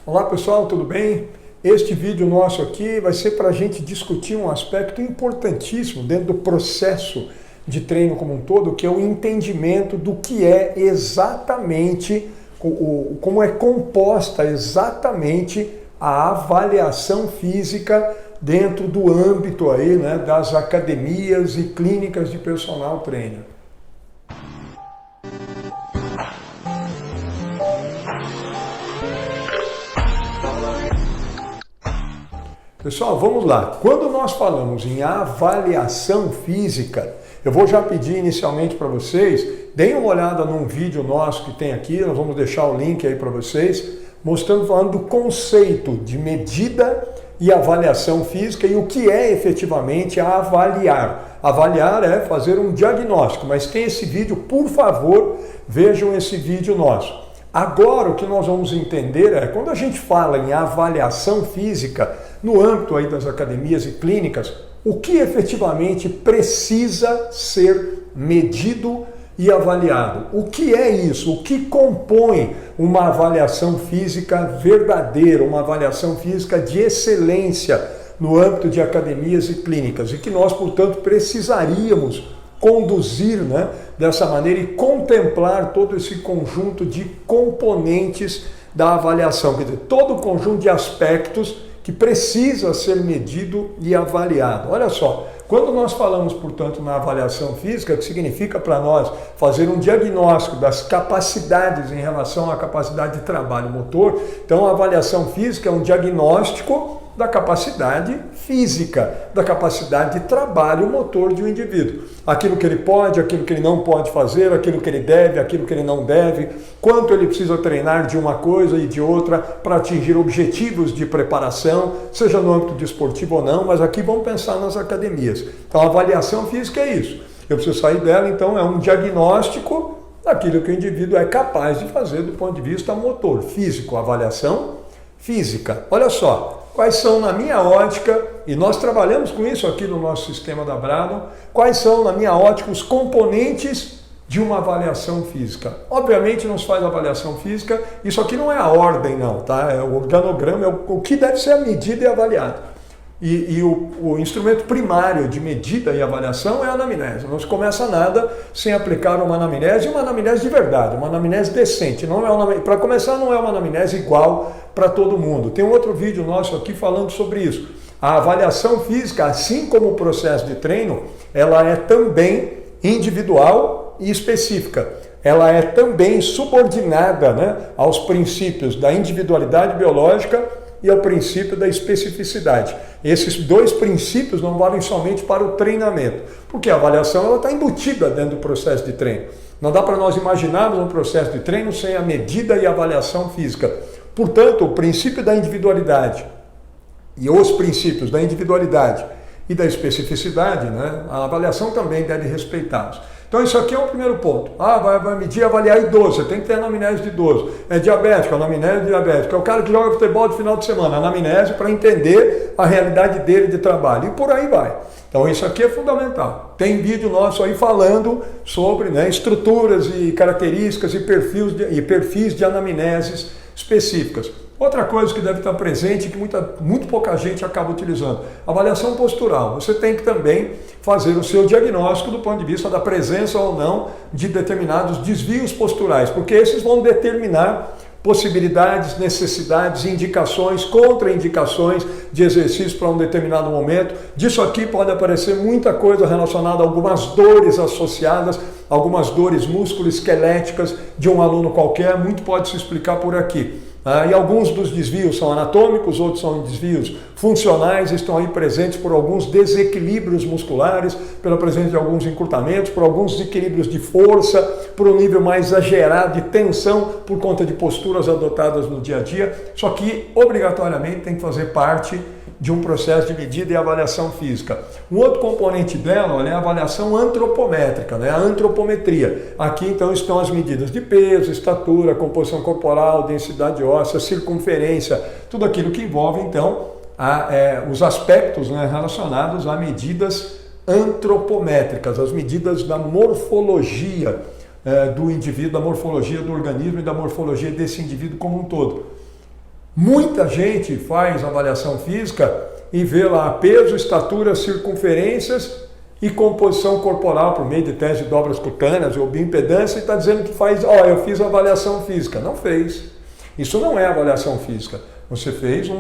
Olá pessoal, tudo bem? Este vídeo nosso aqui vai ser para a gente discutir um aspecto importantíssimo dentro do processo de treino como um todo, que é o entendimento do que é exatamente, como é composta exatamente a avaliação física dentro do âmbito aí, né, das academias e clínicas de personal trainer. Pessoal, vamos lá. Quando nós falamos em avaliação física, eu vou já pedir inicialmente para vocês, deem uma olhada num vídeo nosso que tem aqui, nós vamos deixar o link aí para vocês, falando do conceito de medida e avaliação física e o que é efetivamente avaliar. Avaliar é fazer um diagnóstico, mas tem esse vídeo, por favor, vejam esse vídeo nosso. Agora, o que nós vamos entender é, quando a gente fala em avaliação física, no âmbito aí das academias e clínicas, o que efetivamente precisa ser medido e avaliado? O que é isso? O que compõe uma avaliação física verdadeira, uma avaliação física de excelência no âmbito de academias e clínicas? E que nós, portanto, precisaríamos conduzir, né, dessa maneira e contemplar todo esse conjunto de componentes da avaliação, quer dizer, todo o conjunto de aspectos que precisa ser medido e avaliado. Olha só, quando nós falamos, portanto, na avaliação física, que significa para nós fazer um diagnóstico das capacidades em relação à capacidade de trabalho motor, então a avaliação física é um diagnóstico da capacidade física, da capacidade de trabalho motor de um indivíduo. Aquilo que ele pode, aquilo que ele não pode fazer, aquilo que ele deve, aquilo que ele não deve, quanto ele precisa treinar de uma coisa e de outra para atingir objetivos de preparação, seja no âmbito desportivo ou não, mas aqui vamos pensar nas academias. Então a avaliação física é isso. Eu preciso sair dela, então é um diagnóstico daquilo que o indivíduo é capaz de fazer do ponto de vista motor, físico, avaliação física. Olha só, quais são, na minha ótica, e nós trabalhamos com isso aqui no nosso sistema da Brado, quais são, na minha ótica, os componentes de uma avaliação física. Obviamente não se faz avaliação física, isso aqui não é a ordem não, tá? É o organograma, é o que deve ser medido e avaliado. E o instrumento primário de medida e avaliação é a anamnese. Não se começa nada sem aplicar uma anamnese, e uma anamnese de verdade, uma anamnese decente. Para começar, não é uma anamnese igual para todo mundo. Tem um outro vídeo nosso aqui falando sobre isso. A avaliação física, assim como o processo de treino, ela é também individual e específica. Ela é também subordinada, né, aos princípios da individualidade biológica e ao princípio da especificidade. Esses dois princípios não valem somente para o treinamento, porque a avaliação está embutida dentro do processo de treino. Não dá para nós imaginarmos um processo de treino sem a medida e a avaliação física. Portanto, o princípio da individualidade e os princípios da individualidade e da especificidade, né, a avaliação também deve respeitá-los. Então isso aqui é o primeiro ponto. Vai medir e avaliar idoso, você tem que ter anamnese de idoso. É diabético, anamnese de diabético. É o cara que joga futebol de final de semana, anamnese para entender a realidade dele de trabalho. E por aí vai. Então isso aqui é fundamental. Tem vídeo nosso aí falando sobre, né, estruturas e características e perfis de anamneses específicas. Outra coisa que deve estar presente e que muito pouca gente acaba utilizando, avaliação postural. Você tem que também fazer o seu diagnóstico do ponto de vista da presença ou não de determinados desvios posturais, porque esses vão determinar possibilidades, necessidades, indicações, contraindicações de exercício para um determinado momento. Disso aqui pode aparecer muita coisa relacionada a algumas dores associadas, algumas dores musculoesqueléticas de um aluno qualquer, muito pode se explicar por aqui. E alguns dos desvios são anatômicos, outros são desvios funcionais, estão aí presentes por alguns desequilíbrios musculares, pela presença de alguns encurtamentos, por alguns desequilíbrios de força, por um nível mais exagerado de tensão por conta de posturas adotadas no dia a dia. Só que, obrigatoriamente, tem que fazer parte de um processo de medida e avaliação física. Um outro componente dela, olha, é a avaliação antropométrica, né? A antropometria. Aqui então estão as medidas de peso, estatura, composição corporal, densidade óssea, circunferência, tudo aquilo que envolve então os aspectos, né, relacionados a medidas antropométricas, as medidas da morfologia do indivíduo, da morfologia do organismo e da morfologia desse indivíduo como um todo. Muita gente faz avaliação física e vê lá peso, estatura, circunferências e composição corporal por meio de teste de dobras cutâneas ou bioimpedância e está dizendo que faz, eu fiz avaliação física. Não fez. Isso não é avaliação física. Você fez o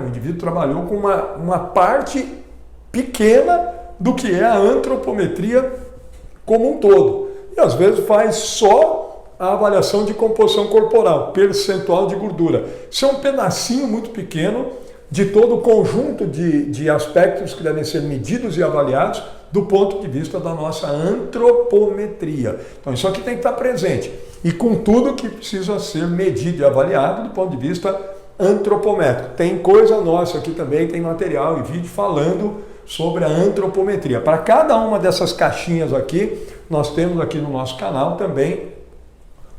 indivíduo trabalhou com uma parte pequena do que é a antropometria como um todo. E às vezes faz só a avaliação de composição corporal, percentual de gordura. Isso é um pedacinho muito pequeno de todo o conjunto de aspectos que devem ser medidos e avaliados do ponto de vista da nossa antropometria. Então isso aqui tem que estar presente. E com tudo que precisa ser medido e avaliado do ponto de vista antropométrico. Tem coisa nossa aqui também, tem material e vídeo falando sobre a antropometria. Para cada uma dessas caixinhas aqui, nós temos aqui no nosso canal também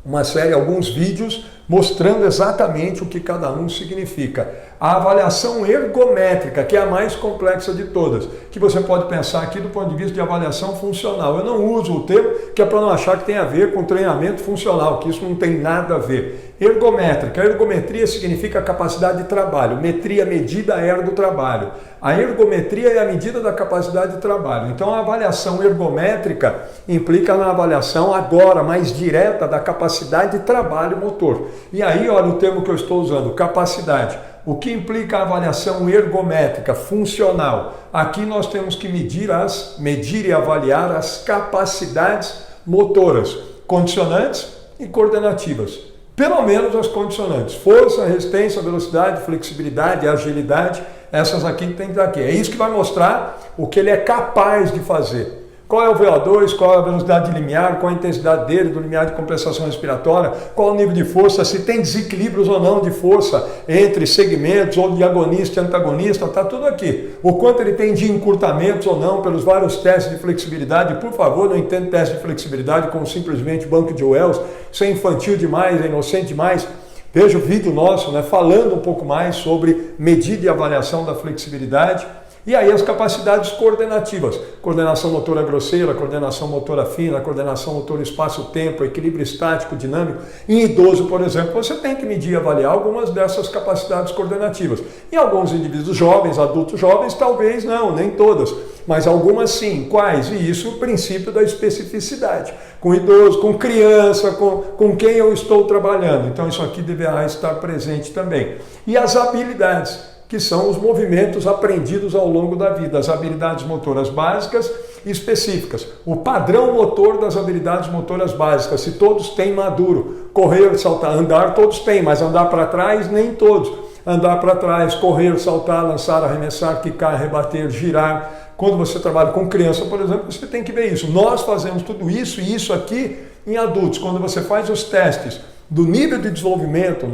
uma série, alguns vídeos mostrando exatamente o que cada um significa. A avaliação ergométrica, que é a mais complexa de todas, que você pode pensar aqui do ponto de vista de avaliação funcional. Eu não uso o termo, que é para não achar que tem a ver com treinamento funcional, que isso não tem nada a ver. Ergométrica. A ergometria significa capacidade de trabalho. Metria, medida, ergo, trabalho. A ergometria é a medida da capacidade de trabalho. Então, a avaliação ergométrica implica na avaliação agora mais direta da capacidade de trabalho motor. E aí, olha o termo que eu estou usando, capacidade. O que implica a avaliação ergométrica, funcional? Aqui nós temos que medir e avaliar as capacidades motoras, condicionantes e coordenativas. Pelo menos as condicionantes, força, resistência, velocidade, flexibilidade, agilidade, essas aqui tem que estar aqui. É isso que vai mostrar o que ele é capaz de fazer. Qual é o VO2, qual é a velocidade de limiar, qual a intensidade dele, do limiar de compensação respiratória, qual o nível de força, se tem desequilíbrios ou não de força entre segmentos, ou de agonista e antagonista, está tudo aqui. O quanto ele tem de encurtamentos ou não pelos vários testes de flexibilidade. Por favor, não entenda teste de flexibilidade como simplesmente banco de Wells. Isso é infantil demais, é inocente demais. Veja o vídeo nosso, falando um pouco mais sobre medida e avaliação da flexibilidade. E aí as capacidades coordenativas, coordenação motora grosseira, coordenação motora fina, coordenação motora espaço-tempo, equilíbrio estático, dinâmico. Em idoso, por exemplo, você tem que medir e avaliar algumas dessas capacidades coordenativas. Em alguns indivíduos jovens, adultos jovens, talvez não, nem todas, mas algumas sim. Quais? E isso é o princípio da especificidade. Com idoso, com criança, com quem eu estou trabalhando. Então isso aqui deverá estar presente também. E as habilidades, que são os movimentos aprendidos ao longo da vida, as habilidades motoras básicas e específicas. O padrão motor das habilidades motoras básicas, se todos têm maduro. Correr, saltar, andar, todos têm, mas andar para trás, nem todos. Andar para trás, correr, saltar, lançar, arremessar, quicar, rebater, girar. Quando você trabalha com criança, por exemplo, você tem que ver isso. Nós fazemos tudo isso e isso aqui em adultos. Quando você faz os testes do nível de desenvolvimento,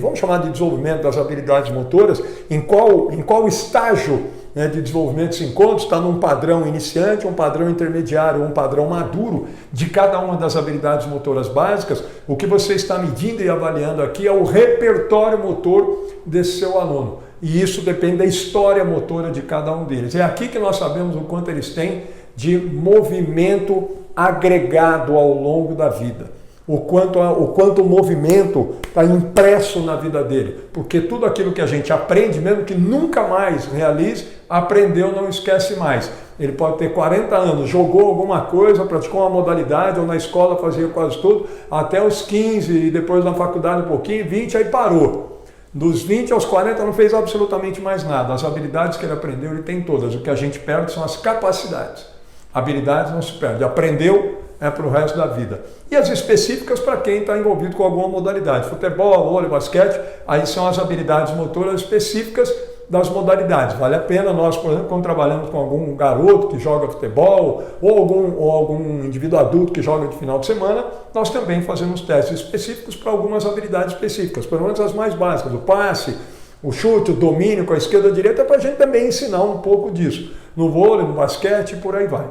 vamos chamar de desenvolvimento das habilidades motoras, em qual estágio de desenvolvimento se encontra, está num padrão iniciante, um padrão intermediário, um padrão maduro de cada uma das habilidades motoras básicas. O que você está medindo e avaliando aqui é o repertório motor desse seu aluno. E isso depende da história motora de cada um deles. É aqui que nós sabemos o quanto eles têm de movimento agregado ao longo da vida. O quanto o movimento está impresso na vida dele. Porque tudo aquilo que a gente aprende, mesmo que nunca mais realize, aprendeu, não esquece mais. Ele pode ter 40 anos, jogou alguma coisa, praticou uma modalidade, ou na escola fazia quase tudo, até os 15, e depois na faculdade um pouquinho, 20, aí parou. Dos 20 aos 40 não fez absolutamente mais nada. As habilidades que ele aprendeu, ele tem todas. O que a gente perde são as capacidades. Habilidades não se perde. Aprendeu, é para o resto da vida. E as específicas para quem está envolvido com alguma modalidade. Futebol, vôlei, basquete, aí são as habilidades motoras específicas das modalidades. Vale a pena nós, por exemplo, quando trabalhamos com algum garoto que joga futebol ou algum indivíduo adulto que joga de final de semana, nós também fazemos testes específicos para algumas habilidades específicas, pelo menos as mais básicas, o passe, o chute, o domínio com a esquerda e a direita, para a gente também ensinar um pouco disso. No vôlei, no basquete e por aí vai.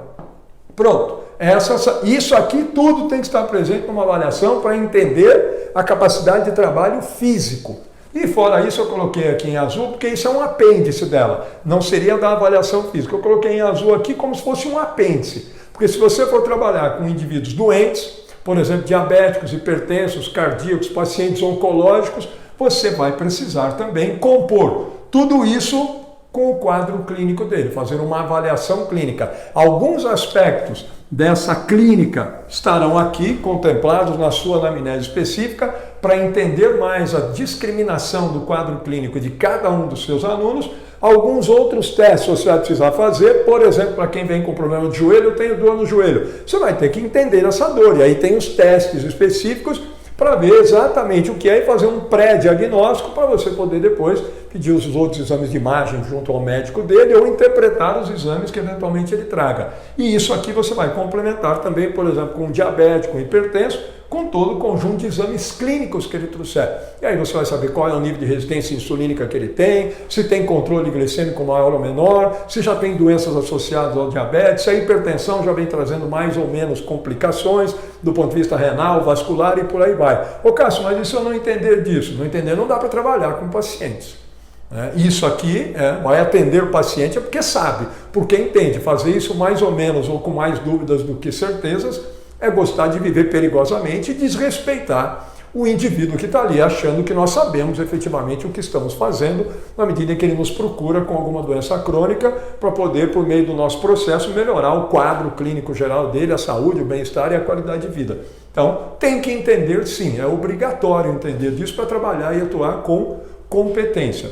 Pronto. Isso aqui tudo tem que estar presente numa avaliação para entender a capacidade de trabalho físico. E fora isso eu coloquei aqui em azul, porque isso é um apêndice dela. Não seria da avaliação física. Eu coloquei em azul aqui como se fosse um apêndice. Porque se você for trabalhar com indivíduos doentes, por exemplo, diabéticos, hipertensos, cardíacos, pacientes oncológicos, você vai precisar também compor tudo isso com o quadro clínico dele, fazer uma avaliação clínica. Alguns aspectos dessa clínica estarão aqui contemplados na sua anamnese específica para entender mais a discriminação do quadro clínico de cada um dos seus alunos. Alguns outros testes você vai precisar fazer, por exemplo, para quem vem com problema de joelho, eu tenho dor no joelho. Você vai ter que entender essa dor, e aí tem os testes específicos para ver exatamente o que é e fazer um pré-diagnóstico para você poder depois pedir os outros exames de imagem junto ao médico dele ou interpretar os exames que eventualmente ele traga. E isso aqui você vai complementar também, por exemplo, com um diabético, um hipertenso, com todo o conjunto de exames clínicos que ele trouxer. E aí você vai saber qual é o nível de resistência insulínica que ele tem, se tem controle glicêmico maior ou menor, se já tem doenças associadas ao diabetes, se a hipertensão já vem trazendo mais ou menos complicações do ponto de vista renal, vascular e por aí vai. Ô Cássio, mas e se eu não entender disso? Não entender não dá para trabalhar com pacientes. Isso aqui vai atender o paciente porque sabe, porque entende. Fazer isso mais ou menos ou com mais dúvidas do que certezas é gostar de viver perigosamente e desrespeitar o indivíduo que está ali achando que nós sabemos efetivamente o que estamos fazendo na medida em que ele nos procura com alguma doença crônica para poder, por meio do nosso processo, melhorar o quadro clínico geral dele, a saúde, o bem-estar e a qualidade de vida. Então, tem que entender sim, é obrigatório entender disso para trabalhar e atuar com competência.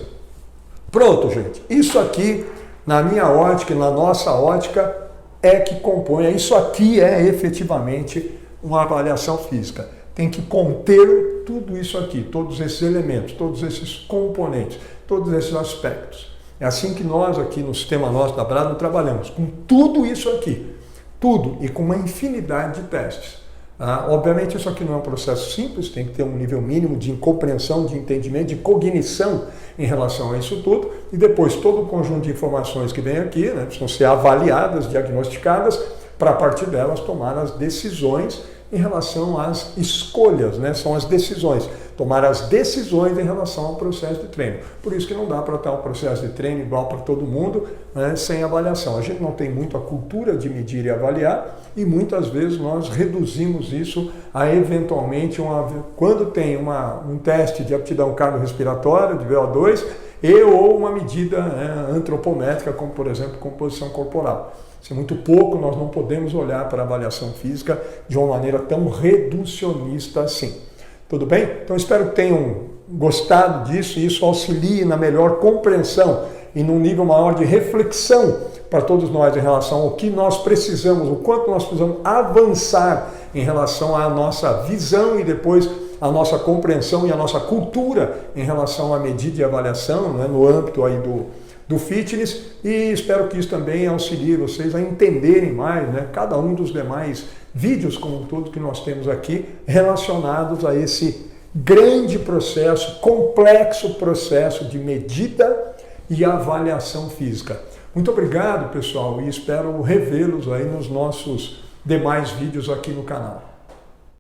Pronto, gente. Isso aqui, na minha ótica e na nossa ótica, é que compõe, isso aqui é efetivamente uma avaliação física. Tem que conter tudo isso aqui, todos esses elementos, todos esses componentes, todos esses aspectos. É assim que nós aqui no sistema nosso da Brado trabalhamos, com tudo isso aqui, tudo, e com uma infinidade de testes. Obviamente isso aqui não é um processo simples, tem que ter um nível mínimo de compreensão, de entendimento, de cognição em relação a isso tudo, e depois todo o conjunto de informações que vem aqui, precisam ser avaliadas, diagnosticadas, para a partir delas tomar as decisões em relação às escolhas, são as decisões, tomar as decisões em relação ao processo de treino. Por isso que não dá para estar um processo de treino igual para todo mundo, sem avaliação. A gente não tem muito a cultura de medir e avaliar e muitas vezes nós reduzimos isso a eventualmente, quando tem um teste de aptidão cardiorrespiratória, de VO2, ou uma medida antropométrica, como por exemplo composição corporal. Se é muito pouco, nós não podemos olhar para a avaliação física de uma maneira tão reducionista assim. Tudo bem? Então espero que tenham gostado disso e isso auxilie na melhor compreensão e num nível maior de reflexão para todos nós em relação ao que nós precisamos, o quanto nós precisamos avançar em relação à nossa visão e depois a nossa compreensão e a nossa cultura em relação à medida de avaliação, no âmbito aí do fitness, e espero que isso também auxilie vocês a entenderem mais cada um dos demais vídeos como um todo que nós temos aqui relacionados a esse grande processo, complexo processo de medida e avaliação física. Muito obrigado, pessoal, e espero revê-los aí nos nossos demais vídeos aqui no canal.